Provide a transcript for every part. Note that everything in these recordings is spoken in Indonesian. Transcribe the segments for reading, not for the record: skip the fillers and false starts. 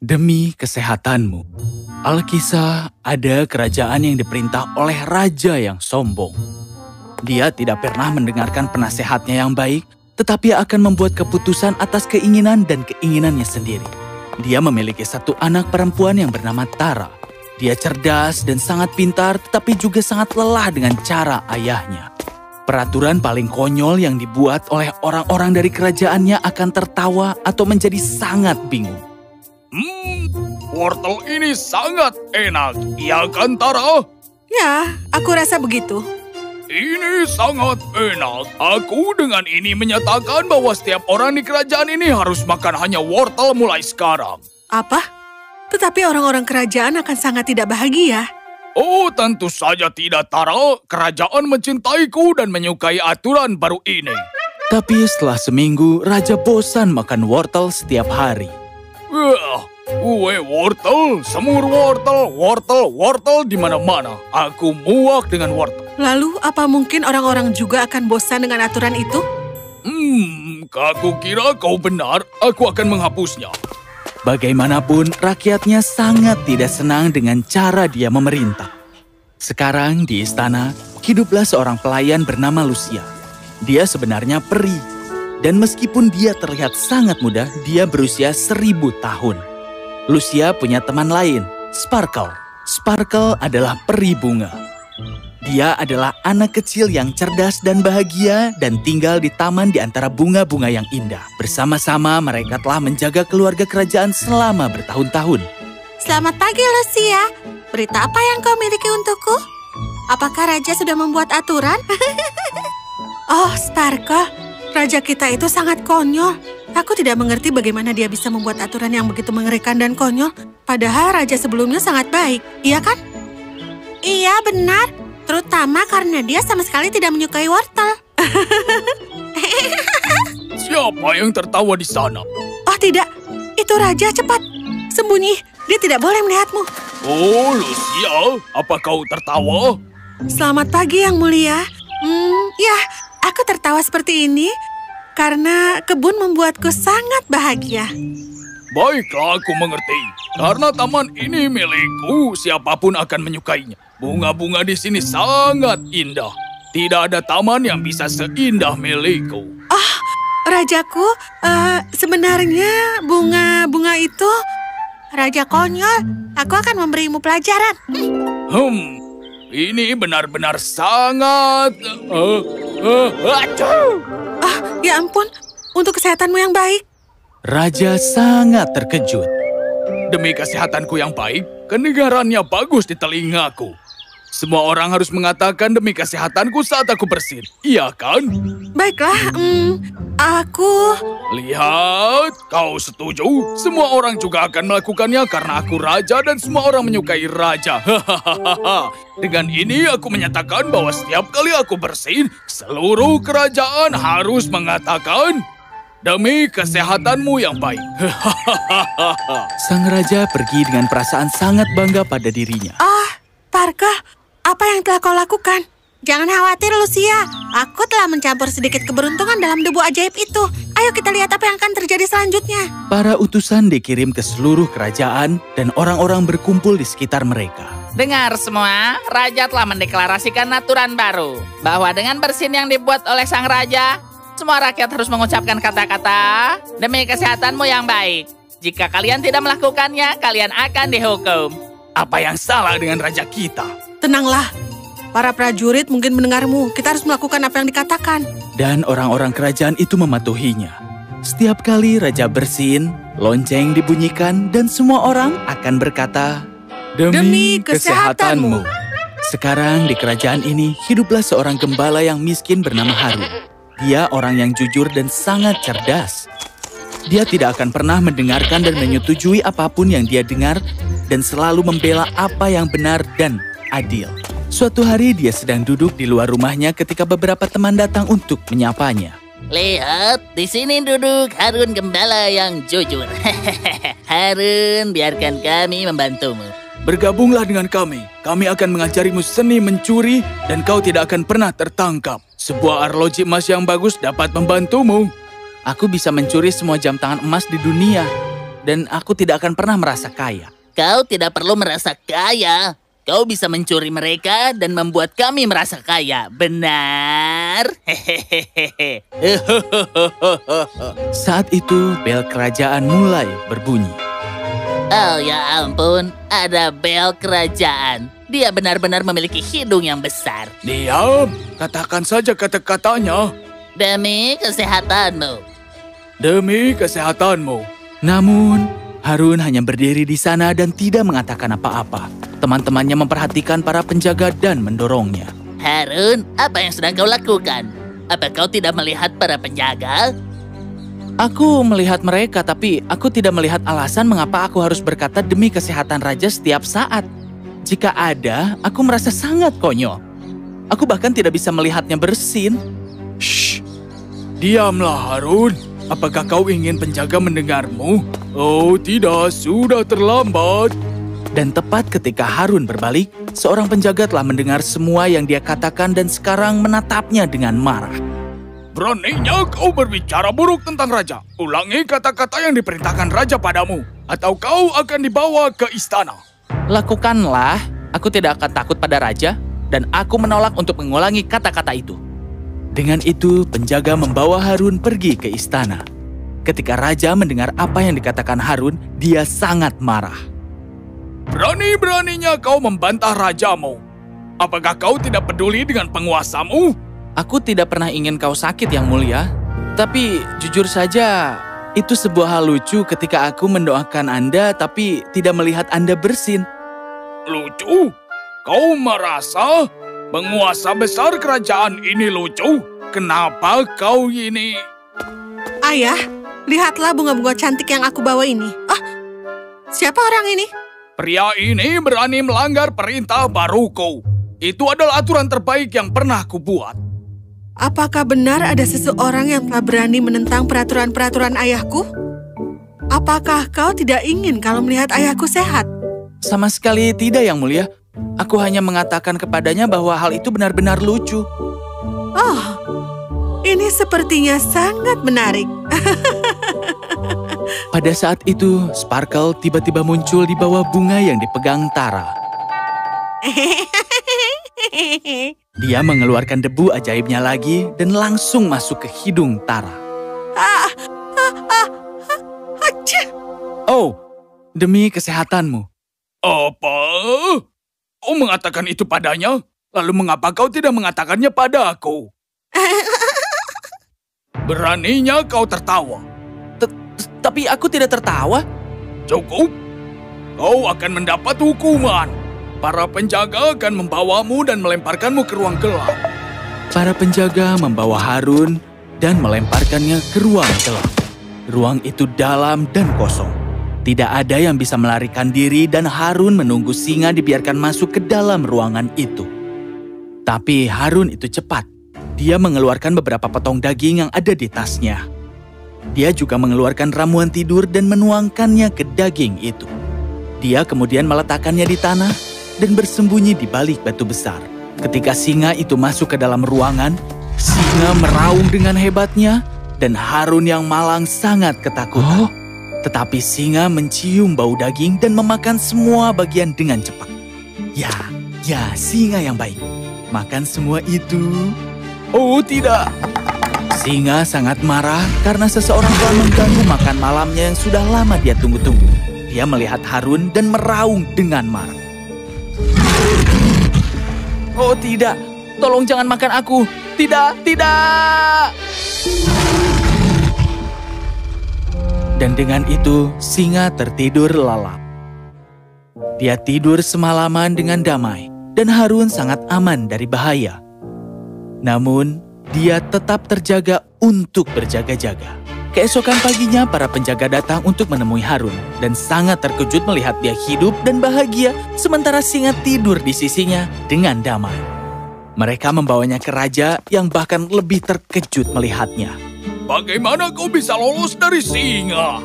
Demi kesehatanmu. Alkisah, ada kerajaan yang diperintah oleh raja yang sombong. Dia tidak pernah mendengarkan penasehatnya yang baik, tetapi akan membuat keputusan atas keinginan dan keinginannya sendiri. Dia memiliki satu anak perempuan yang bernama Tara. Dia cerdas dan sangat pintar, tetapi juga sangat lelah dengan cara ayahnya. Peraturan paling konyol yang dibuat oleh orang-orang dari kerajaannya akan tertawa atau menjadi sangat bingung. Wortel ini sangat enak, iya kan Tara? Ya, aku rasa begitu. Ini sangat enak. Aku dengan ini menyatakan bahwa setiap orang di kerajaan ini harus makan hanya wortel mulai sekarang. Apa? Tetapi orang-orang kerajaan akan sangat tidak bahagia. Oh, tentu saja tidak, Tara. Kerajaan mencintaiku dan menyukai aturan baru ini. Tapi setelah seminggu, raja bosan makan wortel setiap hari. Kue wortel, semur wortel, wortel di mana-mana. Aku muak dengan wortel. Lalu, apa mungkin orang-orang juga akan bosan dengan aturan itu? Aku kira kau benar. Aku akan menghapusnya. Bagaimanapun, rakyatnya sangat tidak senang dengan cara dia memerintah. Sekarang di istana, hiduplah seorang pelayan bernama Lucia. Dia sebenarnya peri. Dan meskipun dia terlihat sangat muda, dia berusia 1000 tahun. Lucia punya teman lain, Sparkle. Sparkle adalah peri bunga. Dia adalah anak kecil yang cerdas dan bahagia dan tinggal di taman di antara bunga-bunga yang indah. Bersama-sama mereka telah menjaga keluarga kerajaan selama bertahun-tahun. Selamat pagi, Lucia. Berita apa yang kau miliki untukku? Apakah raja sudah membuat aturan? Oh, Sparkle, raja kita itu sangat konyol. Aku tidak mengerti bagaimana dia bisa membuat aturan yang begitu mengerikan dan konyol. Padahal raja sebelumnya sangat baik, iya kan? Iya, benar. Terutama karena dia sama sekali tidak menyukai wortel. Siapa yang tertawa di sana? Oh tidak, itu raja, cepat. Sembunyi, dia tidak boleh melihatmu. Oh, Lucia, apa kau tertawa? Selamat pagi, Yang Mulia. Ya, aku tertawa seperti ini karena kebun membuatku sangat bahagia. Baiklah, aku mengerti. Karena taman ini milikku, siapapun akan menyukainya. Bunga-bunga di sini sangat indah. Tidak ada taman yang bisa seindah milikku. Oh, rajaku, sebenarnya bunga-bunga itu... Raja konyol, aku akan memberimu pelajaran. Ini benar-benar sangat... Ya ampun, untuk kesehatanmu yang baik. Raja sangat terkejut. Demi kesehatanku yang baik, kedengarannya bagus di telingaku. Semua orang harus mengatakan demi kesehatanku saat aku bersin. Iya kan? Baiklah, aku... Lihat, kau setuju? Semua orang juga akan melakukannya karena aku raja dan semua orang menyukai raja. Dengan ini aku menyatakan bahwa setiap kali aku bersin, seluruh kerajaan harus mengatakan demi kesehatanmu yang baik. Sang raja pergi dengan perasaan sangat bangga pada dirinya. Parka, apa yang telah kau lakukan? Jangan khawatir, Lucia. Aku telah mencampur sedikit keberuntungan dalam debu ajaib itu. Ayo kita lihat apa yang akan terjadi selanjutnya. Para utusan dikirim ke seluruh kerajaan dan orang-orang berkumpul di sekitar mereka. Dengar semua, raja telah mendeklarasikan aturan baru. Bahwa dengan bersin yang dibuat oleh sang raja, semua rakyat harus mengucapkan kata-kata demi kesehatanmu yang baik. Jika kalian tidak melakukannya, kalian akan dihukum. Apa yang salah dengan raja kita? Tenanglah. Para prajurit mungkin mendengarmu. Kita harus melakukan apa yang dikatakan. Dan orang-orang kerajaan itu mematuhinya. Setiap kali raja bersin, lonceng dibunyikan dan semua orang akan berkata, Demi kesehatanmu. Sekarang di kerajaan ini hiduplah seorang gembala yang miskin bernama Harun. Dia orang yang jujur dan sangat cerdas. Dia tidak akan pernah mendengarkan dan menyetujui apapun yang dia dengar dan selalu membela apa yang benar dan adil. Suatu hari dia sedang duduk di luar rumahnya ketika beberapa teman datang untuk menyapanya. Lihat, di sini duduk Harun gembala yang jujur. Harun, biarkan kami membantumu. Bergabunglah dengan kami. Kami akan mengajarimu seni mencuri dan kau tidak akan pernah tertangkap. Sebuah arloji emas yang bagus dapat membantumu. Aku bisa mencuri semua jam tangan emas di dunia. dan aku tidak akan pernah merasa kaya. Kau tidak perlu merasa kaya. Kau bisa mencuri mereka dan membuat kami merasa kaya. Benar? Hehehe. Saat itu, bel kerajaan mulai berbunyi. Oh ya ampun, ada bel kerajaan. Dia benar-benar memiliki hidung yang besar. Diam, katakan saja kata-katanya. Demi kesehatanmu. Demi kesehatanmu. Namun, Harun hanya berdiri di sana dan tidak mengatakan apa-apa. Teman-temannya memperhatikan para penjaga dan mendorongnya. Harun, apa yang sedang kau lakukan? Apa kau tidak melihat para penjaga? Aku melihat mereka, tapi aku tidak melihat alasan mengapa aku harus berkata demi kesehatan raja setiap saat. Jika ada, aku merasa sangat konyol. Aku bahkan tidak bisa melihatnya bersin. Shh, diamlah Harun. Apakah kau ingin penjaga mendengarmu? Oh tidak, sudah terlambat. Dan tepat ketika Harun berbalik, seorang penjaga telah mendengar semua yang dia katakan dan sekarang menatapnya dengan marah. Beraninya kau berbicara buruk tentang raja. Ulangi kata-kata yang diperintahkan raja padamu, atau kau akan dibawa ke istana. Lakukanlah, aku tidak akan takut pada raja, dan aku menolak untuk mengulangi kata-kata itu. Dengan itu, penjaga membawa Harun pergi ke istana. Ketika raja mendengar apa yang dikatakan Harun, dia sangat marah. Berani-beraninya kau membantah rajamu. Apakah kau tidak peduli dengan penguasamu? Aku tidak pernah ingin kau sakit, Yang Mulia. Tapi jujur saja, itu sebuah hal lucu ketika aku mendoakan Anda tapi tidak melihat Anda bersin. Lucu? Kau merasa penguasa besar kerajaan ini lucu? Kenapa kau ini? Ayah, lihatlah bunga-bunga cantik yang aku bawa ini. Oh, siapa orang ini? Pria ini berani melanggar perintah baruku. Itu adalah aturan terbaik yang pernah kubuat. Apakah benar ada seseorang yang telah berani menentang peraturan-peraturan ayahku? Apakah kau tidak ingin kalau melihat ayahku sehat? Sama sekali tidak, Yang Mulia. Aku hanya mengatakan kepadanya bahwa hal itu benar-benar lucu. Oh, ini sepertinya sangat menarik. Pada saat itu, Sparkle tiba-tiba muncul di bawah bunga yang dipegang Tara. Dia mengeluarkan debu ajaibnya lagi dan langsung masuk ke hidung Tara. Oh, demi kesehatanmu. Apa? Kau mengatakan itu padanya? Lalu mengapa kau tidak mengatakannya pada aku? Beraninya kau tertawa. Tapi aku tidak tertawa. Cukup. Kau akan mendapat hukuman. Para penjaga akan membawamu dan melemparkanmu ke ruang gelap. Para penjaga membawa Harun dan melemparkannya ke ruang gelap. Ruang itu dalam dan kosong. Tidak ada yang bisa melarikan diri dan Harun menunggu singa dibiarkan masuk ke dalam ruangan itu. Tapi Harun itu cepat. Dia mengeluarkan beberapa potong daging yang ada di tasnya. Dia juga mengeluarkan ramuan tidur dan menuangkannya ke daging itu. Dia kemudian meletakkannya di tanah dan bersembunyi di balik batu besar. Ketika singa itu masuk ke dalam ruangan, singa meraung dengan hebatnya dan Harun yang malang sangat ketakutan. Tetapi singa mencium bau daging dan memakan semua bagian dengan cepat. Ya, singa yang baik. Makan semua itu. Oh tidak. Singa sangat marah karena seseorang telah mengganggu makan malamnya yang sudah lama dia tunggu-tunggu. Dia melihat Harun dan meraung dengan marah. Oh tidak, tolong jangan makan aku. Tidak, tidak. Dan dengan itu, singa tertidur lelap. Dia tidur semalaman dengan damai, dan Harun sangat aman dari bahaya. Namun, dia tetap terjaga untuk berjaga-jaga. Keesokan paginya, para penjaga datang untuk menemui Harun, dan sangat terkejut melihat dia hidup dan bahagia, sementara singa tidur di sisinya dengan damai. Mereka membawanya ke raja yang bahkan lebih terkejut melihatnya. Bagaimana kau bisa lolos dari singa?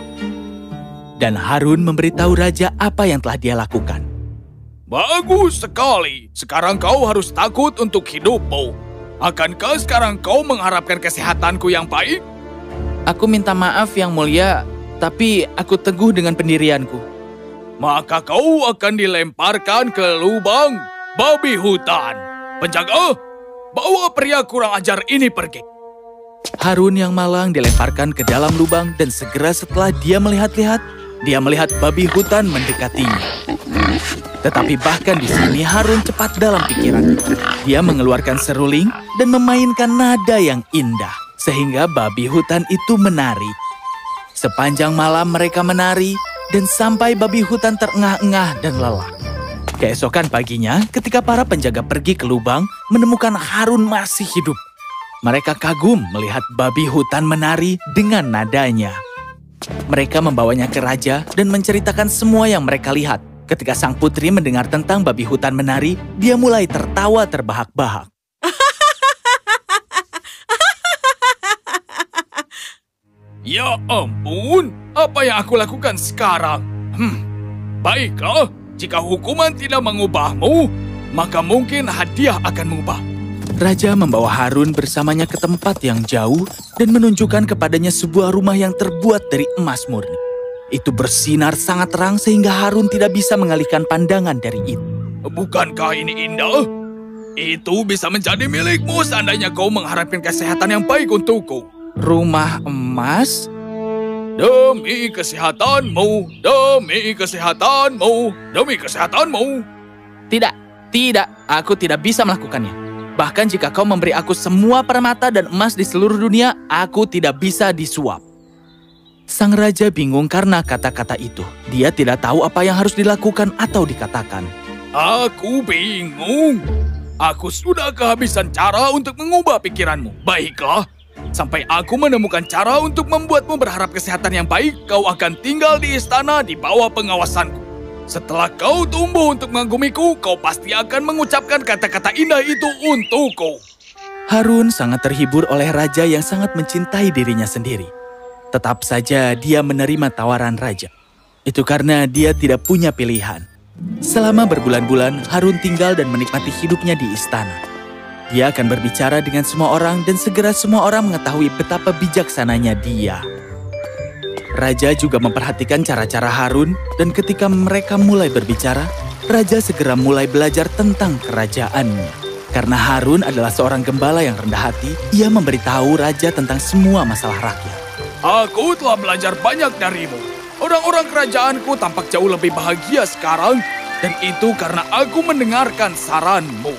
Dan Harun memberitahu raja apa yang telah dia lakukan. Bagus sekali. Sekarang kau harus takut untuk hidupmu. Akankah sekarang kau mengharapkan kesehatanku yang baik? Aku minta maaf, Yang Mulia. Tapi aku teguh dengan pendirianku. Maka kau akan dilemparkan ke lubang babi hutan. Penjaga, bawa pria kurang ajar ini pergi. Harun yang malang dilemparkan ke dalam lubang dan segera setelah dia melihat-lihat, dia melihat babi hutan mendekatinya. Tetapi bahkan di sini Harun cepat dalam pikiran. Dia mengeluarkan seruling dan memainkan nada yang indah, sehingga babi hutan itu menari. Sepanjang malam mereka menari, dan sampai babi hutan terengah-engah dan lelah. Keesokan paginya, ketika para penjaga pergi ke lubang, menemukan Harun masih hidup. Mereka kagum melihat babi hutan menari dengan nadanya. Mereka membawanya ke raja dan menceritakan semua yang mereka lihat. Ketika sang putri mendengar tentang babi hutan menari, dia mulai tertawa terbahak-bahak. Ya ampun, apa yang aku lakukan sekarang? Baiklah, jika hukuman tidak mengubahmu, maka mungkin hadiah akan mengubah. Raja membawa Harun bersamanya ke tempat yang jauh dan menunjukkan kepadanya sebuah rumah yang terbuat dari emas murni. Itu bersinar sangat terang sehingga Harun tidak bisa mengalihkan pandangan dari itu. Bukankah ini indah? Itu bisa menjadi milikmu seandainya kau mengharapkan kesehatan yang baik untukku. Rumah emas? Demi kesehatanmu, demi kesehatanmu, demi kesehatanmu. Tidak, aku tidak bisa melakukannya. Bahkan jika kau memberi aku semua permata dan emas di seluruh dunia, aku tidak bisa disuap. Sang raja bingung karena kata-kata itu. Dia tidak tahu apa yang harus dilakukan atau dikatakan. Aku bingung. Aku sudah kehabisan cara untuk mengubah pikiranmu. Baiklah, sampai aku menemukan cara untuk membuatmu berharap kesehatan yang baik, kau akan tinggal di istana di bawah pengawasanku. Setelah kau tumbuh untuk mengagumiku, kau pasti akan mengucapkan kata-kata indah itu untukku. Harun sangat terhibur oleh raja yang sangat mencintai dirinya sendiri. Tetap saja dia menerima tawaran raja. Itu karena dia tidak punya pilihan. Selama berbulan-bulan, Harun tinggal dan menikmati hidupnya di istana. Dia akan berbicara dengan semua orang dan segera semua orang mengetahui betapa bijaksananya dia. Raja juga memperhatikan cara-cara Harun dan ketika mereka mulai berbicara, Raja segera mulai belajar tentang kerajaannya. Karena Harun adalah seorang gembala yang rendah hati, ia memberitahu Raja tentang semua masalah rakyat. Aku telah belajar banyak darimu. Orang-orang kerajaanku tampak jauh lebih bahagia sekarang, dan itu karena aku mendengarkan saranmu.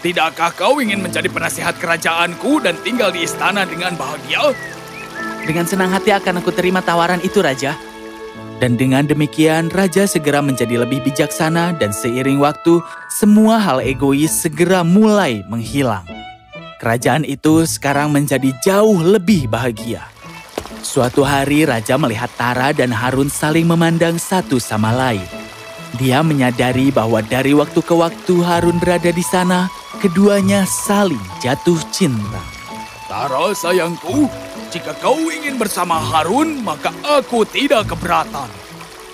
Tidakkah kau ingin menjadi penasihat kerajaanku dan tinggal di istana dengan bahagia? Dengan senang hati akan aku terima tawaran itu, Raja. Dan dengan demikian, Raja segera menjadi lebih bijaksana dan seiring waktu, semua hal egois segera mulai menghilang. Kerajaan itu sekarang menjadi jauh lebih bahagia. Suatu hari Raja melihat Tara dan Harun saling memandang satu sama lain. Dia menyadari bahwa dari waktu ke waktu Harun berada di sana, keduanya saling jatuh cinta. Tara sayangku, jika kau ingin bersama Harun, maka aku tidak keberatan.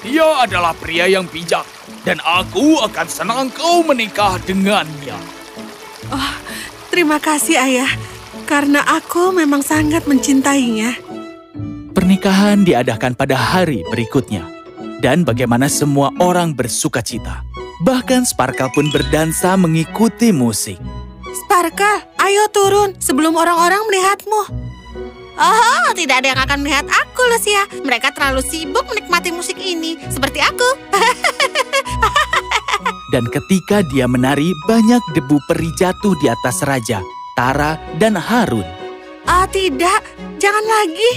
Dia adalah pria yang bijak, dan aku akan senang kau menikah dengannya. Oh, terima kasih ayah, karena aku memang sangat mencintainya. Pernikahan diadakan pada hari berikutnya. Dan bagaimana semua orang bersukacita. Bahkan Sparkle pun berdansa mengikuti musik. Sparkle, ayo turun sebelum orang-orang melihatmu. Oh, tidak ada yang akan melihat aku, Lucia. Mereka terlalu sibuk menikmati musik ini, seperti aku. Dan ketika dia menari, banyak debu peri jatuh di atas Raja, Tara, dan Harun. Oh, tidak. Jangan lagi.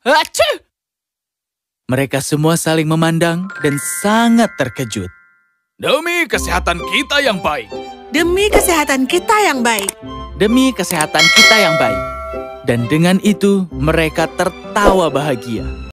Cacu! Mereka semua saling memandang dan sangat terkejut. Demi kesehatan kita yang baik. Demi kesehatan kita yang baik. Demi kesehatan kita yang baik. Dan dengan itu, mereka tertawa bahagia.